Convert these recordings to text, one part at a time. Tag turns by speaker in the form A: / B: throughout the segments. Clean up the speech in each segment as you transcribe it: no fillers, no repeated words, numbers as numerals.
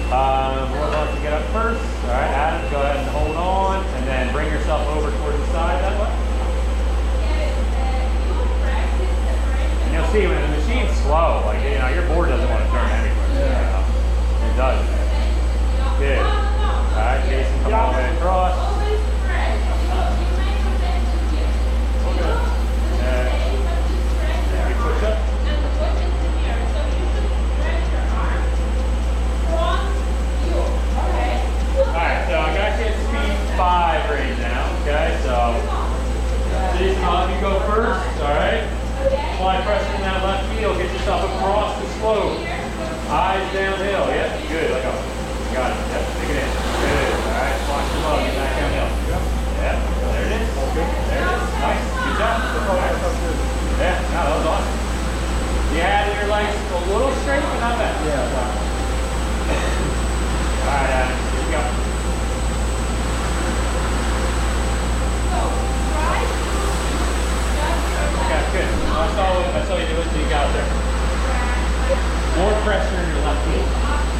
A: We're going to get up first. All right, Adam, go ahead and hold on, and then bring yourself over towards the side that way. And you'll see when the machine's slow, like, you know, your board doesn't want to turn anywhere. Yeah. It does. Good. All right, Jason, come all the way across. Push up. Alright, so I got you at speed 5 right now, okay? So, Jason, I'll have you go first, alright? Apply pressure in that left heel, get yourself across the slope. Eyes downhill, yep, good, let go. Got it, yep, take it in. Good, alright, watch the ball, get back downhill. Yep, there it is. There it is, nice, good job. Yeah, no, that was awesome. You had your legs a little straight, but not bad. Yeah. Alright, Adam, here we go. Okay, good. I saw you do it, so you got there. More pressure in your left heel.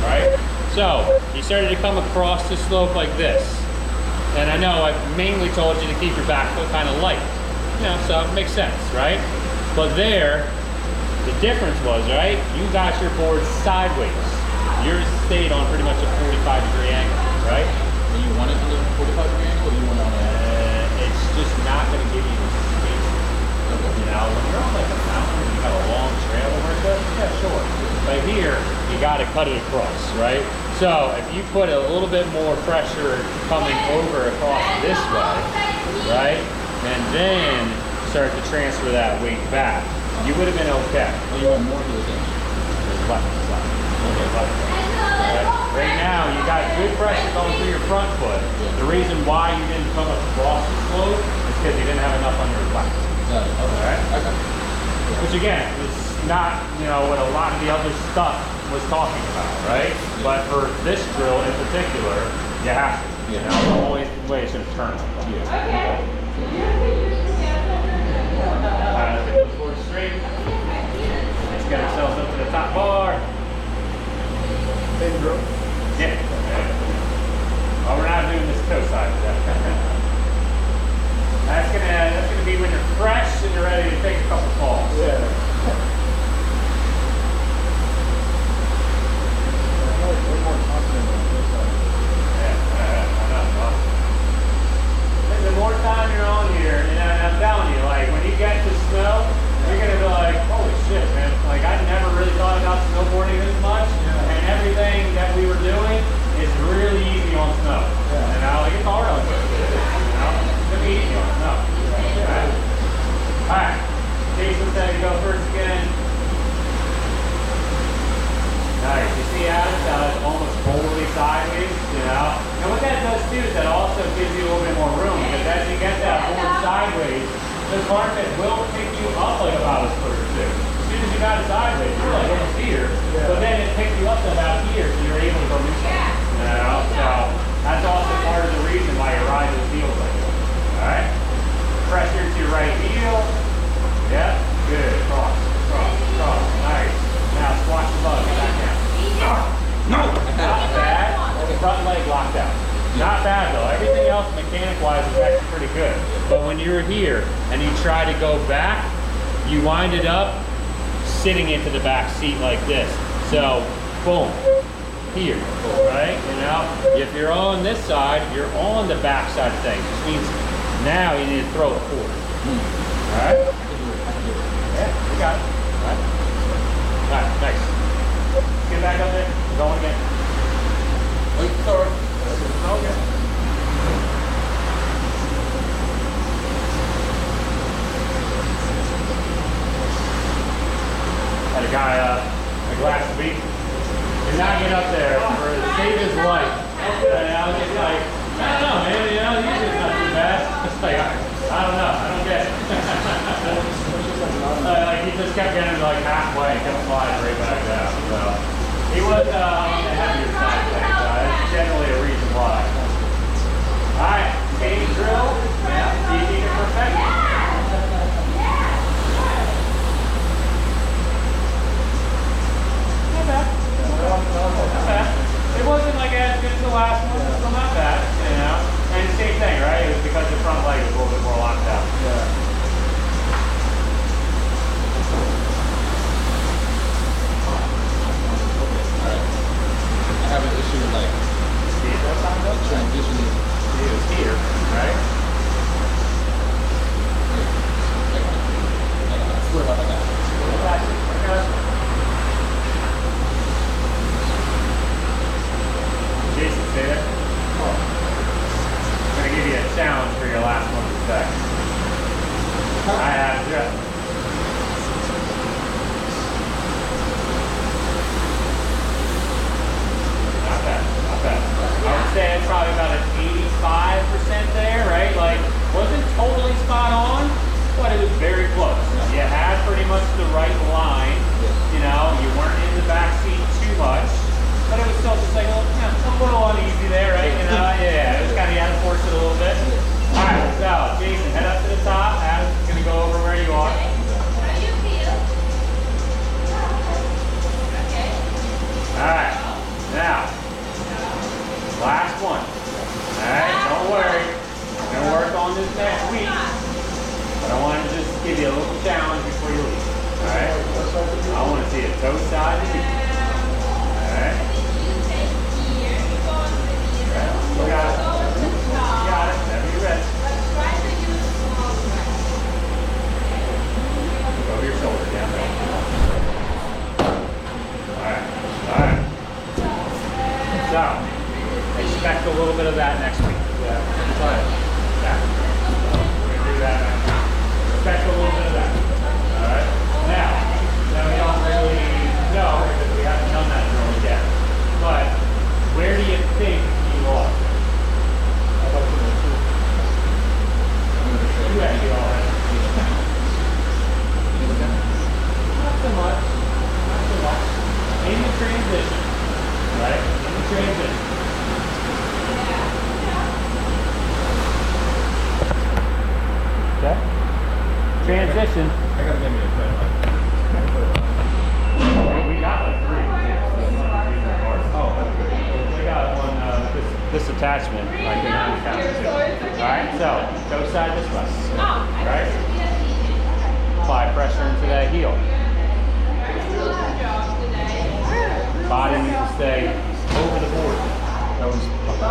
A: Alright? So, you started to come across the slope like this. And I know I've mainly told you to keep your back foot kind of light. You know, so it makes sense, right? But there, the difference was, right, you got your board sideways. Yours stayed on pretty much a 45-degree angle, right?
B: Do you want it to look 45-degree angle, or do you want it on
A: it's just not going to give you the space. Okay. You know, when you're on like a mountain and you got a long trail over it, yeah, sure. But here, you got to cut it across, right? So if you put a little bit more pressure coming over across this way, right, and then start to transfer that weight back, you would have been okay.
B: Well, you want more to the edge?
A: Left side. Okay, left side. Right now, you got good pressure going through your front foot. The reason why you didn't come across the slope is because you didn't have enough on your left.
B: Got it. Okay.
A: All right?
B: Okay.
A: Which again, is not, you know, what a lot of the other stuff was talking about, right? But for this drill in particular, you have to. You know, the only way it's going to turn. Yeah. Okay. Let's get those boards straight. Let's get ourselves up to the top bar.
B: Same drill?
A: Yeah. Well, we're not doing this toe side of that. That's gonna be when you're fresh and you're ready to take a couple falls.
B: Yeah. Way more confident on this side.
A: Yeah, I know. Well, the more time you're on here, and I'm telling you, like when you get to snow, you're gonna be like, holy shit, man! Like I never really thought about snowboarding this much, and everything that we were doing is really easy on snow. Yeah. And now, like it's hard on snow. You know, it's gonna be easy on snow. All right. Jason said to go first again. Nice. You see Adam almost totally sideways, you know? And what that does too is that also gives you a little bit more room, because as you get that board sideways, the carpet will pick you up like about a foot or two. As soon as you got it sideways, you're like almost here, but then it picks you up to about here, so you're able to go neutral. You know? So that's also part of the reason why your ride feels like this. Alright? Pressure to your right heel. Yep. Good. Cross. Nice. Now squash the bug. Get back down. No! Not bad. Front leg locked out. Not bad though. Everything else mechanic-wise is actually pretty good. But when you're here and you try to go back, you wind it up sitting into the back seat like this. So, boom. Here, right? You know, if you're on this side, you're on the back side of things, which means now you need to throw it forward. All right? Yeah, you got it. All right, nice. Get back up there. Going again.
B: Wait, sorry.
A: Okay. Had a guy like last week did not get up there for save his life. And I was just like, I don't know, man. You know, usually it's not too bad. It's like, I don't know. I don't get it. Like he just kept getting like halfway and kept sliding right back down. So he was on the heavier side of things. That's generally a reason why. All right, same drill. Easy to perfect. Not bad. It was the last one, it's still not bad, you know. And the same thing, right? It was because the front leg was a little bit more locked out.
B: Yeah. I have an issue with like transitioning.
A: It was here, right?
B: I swear about that.
A: Jason, say that. I'm gonna give you a challenge for your last one to say. I have just. Not bad, not bad. I would say it's probably about an 85% there, right? Like, wasn't totally spot on, but it was very close. You had pretty much the right line. You know, you weren't in the back seat too much, but it was still just like a little uneasy there, right? You know, yeah, it was kind of, you had to force it a little bit. All right, so Jason, head up to the top. Adam's gonna go over where you are.
C: How do you feel? Okay.
A: All right, now, last one. All right, don't worry. We're gonna work on this next week, but I wanted to just give you a little challenge before you leave. All right, I want to see a toe side to knee. All right.
C: You take here, you go on the here.
A: You got it.
C: Go on the
A: You
C: top.
A: got it. Whenever you're ready.
C: But try to use small breath.
A: Over your shoulder down there. All right. All right. So, expect a little bit of that next week.
B: Yeah.
A: Yeah. We're gonna do that next week. Expect a little bit of that. All right. Now we don't really know because we haven't done that drill yet. But where do you think you lost?
B: I'd like to know too.
A: You actually already. Not so much. Not so much. In the transition, right? In the transition. Okay. Transition.
B: I gotta get me a pen.
A: We got like three.
B: Oh, okay.
A: We got one, this attachment, like the non-attachment too. Alright, so, go side this way. Right? Apply pressure into that heel. Body needs to stay over the board. That was what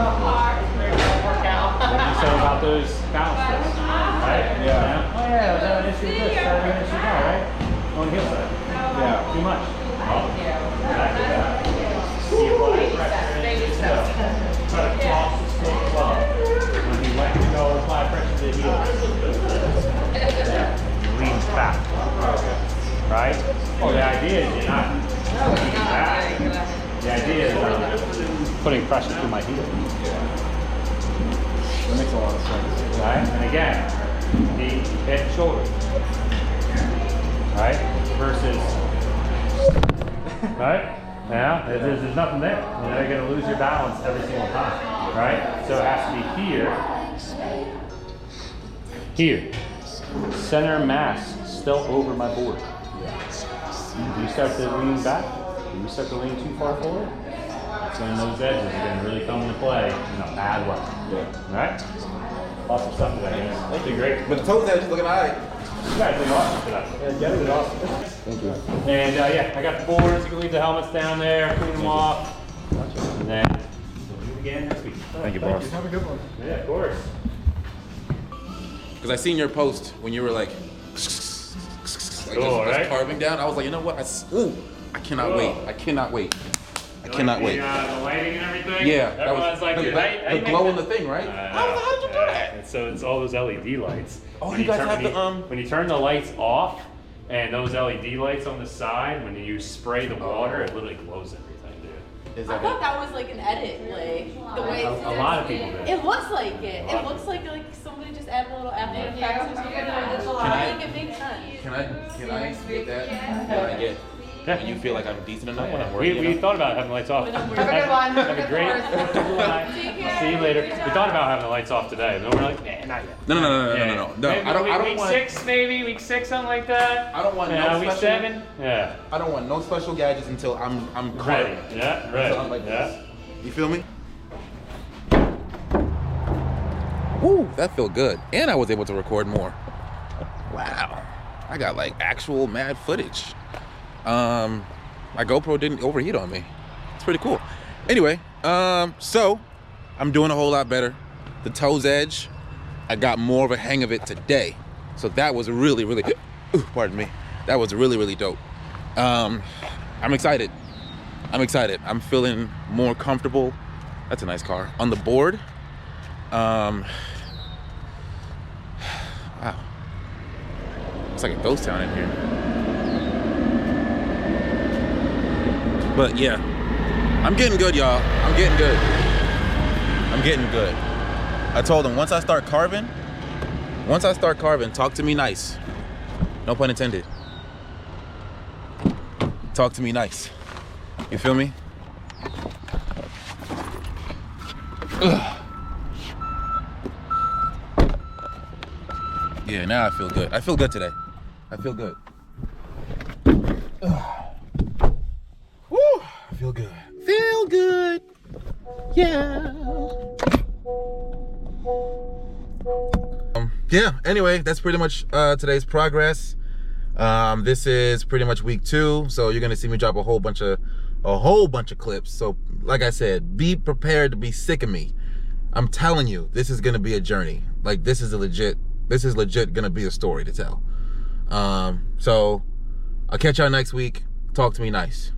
A: did you say about those balance sticks? Right?
B: Yeah.
A: Oh yeah, I was having an issue with this, I was having an issue now, right? On the heel side.
B: Yeah.
A: Too much. Oh, exactly that. He applied pressure into his toe. Try to cross the stick above. When he lets it go, apply pressure to the heel. He leans back. Right? Well, the idea is you're not leaning back. The idea is putting pressure through my heel.
B: That makes a lot of sense.
A: Right? And again, knee, hip, shoulder. Right? Versus, right? Yeah, there's nothing there. You know, you're going to lose your balance every single time. Right? So it has to be here. Here. Center mass still over my board. Do you start to lean back? Do you start to lean too far forward? That's when those edges are going to really come into play in a bad way.
B: Yeah.
A: Alright? Awesome stuff today, guys. Thank you, great.
B: But the toes edge is looking alright.
A: You guys did awesome today.
B: Yeah, you did awesome. Thank you.
A: And yeah, I got the boards. You can leave the helmets down there, clean them off. And then we'll do it again next week.
B: Thank you, boss. Have a good one.
A: Yeah, of course.
B: Because I seen your post when you were like
A: Cool, right?
B: carving down. I was like, you know what? I cannot
A: Cool.
B: wait. I cannot wait. I cannot wait.
A: The lighting and everything.
B: Yeah, that
A: Everyone's
B: was
A: like,
B: the,
A: dude,
B: the glow in the thing, right? I was like, how'd you do that?
A: And so it's all those LED lights.
B: Oh,
A: When
B: you guys
A: turn-
B: have
A: when
B: the,
A: when you turn the lights off, and those LED lights on the side, when you spray the water, it literally glows everything, dude.
B: Is
D: I
B: that
D: thought that was like an edit, like the way
A: A lot of people do.
D: it looks like it.
A: A lot
D: It
A: of
D: looks like somebody just added a little After
C: Thank
D: Effects
C: you.
D: or something.
C: You're doing this a lot.
D: I think it makes sense.
B: Can I get that? Can I get?
A: Yeah.
B: When you feel like I'm decent enough when I'm working.
A: We thought about having the lights off.
D: Have a
C: good one.
A: Have a great 4th of July. See you later. We thought about having the lights off today, but we're like, not yet.
B: No.
A: Maybe
B: I don't
A: week
B: want.
A: 6, maybe week 6, something like that.
B: I don't want no
A: week
B: special.
A: 7. Yeah.
B: I don't want no special gadgets until I'm
A: Ready.
B: caught.
A: Yeah.
B: Until
A: Ready.
B: I'm like
A: Yeah.
B: this. You feel me?
E: Whew, that felt good. And I was able to record more. Wow. I got like actual mad footage. My GoPro didn't overheat on me. It's pretty cool. Anyway, so I'm doing a whole lot better. The toes edge, I got more of a hang of it today. So that was really, really, pardon me. That was really, really dope. I'm excited. I'm feeling more comfortable. That's a nice car. On the board. Wow. It's like a ghost town in here. But yeah, I'm getting good, y'all. I'm getting good. I told him once I start carving, talk to me nice. No pun intended. Talk to me nice. You feel me? Ugh. Yeah, now I feel good. I feel good today. I feel good. Ugh. Woo! I feel good. Feel good. Yeah. Yeah, anyway, that's pretty much today's progress. This is pretty much week 2, so you're gonna see me drop a whole bunch of clips. So like I said, be prepared to be sick of me. I'm telling you, this is gonna be a journey. Like this is legit gonna be a story to tell. So I'll catch y'all next week. Talk to me nice.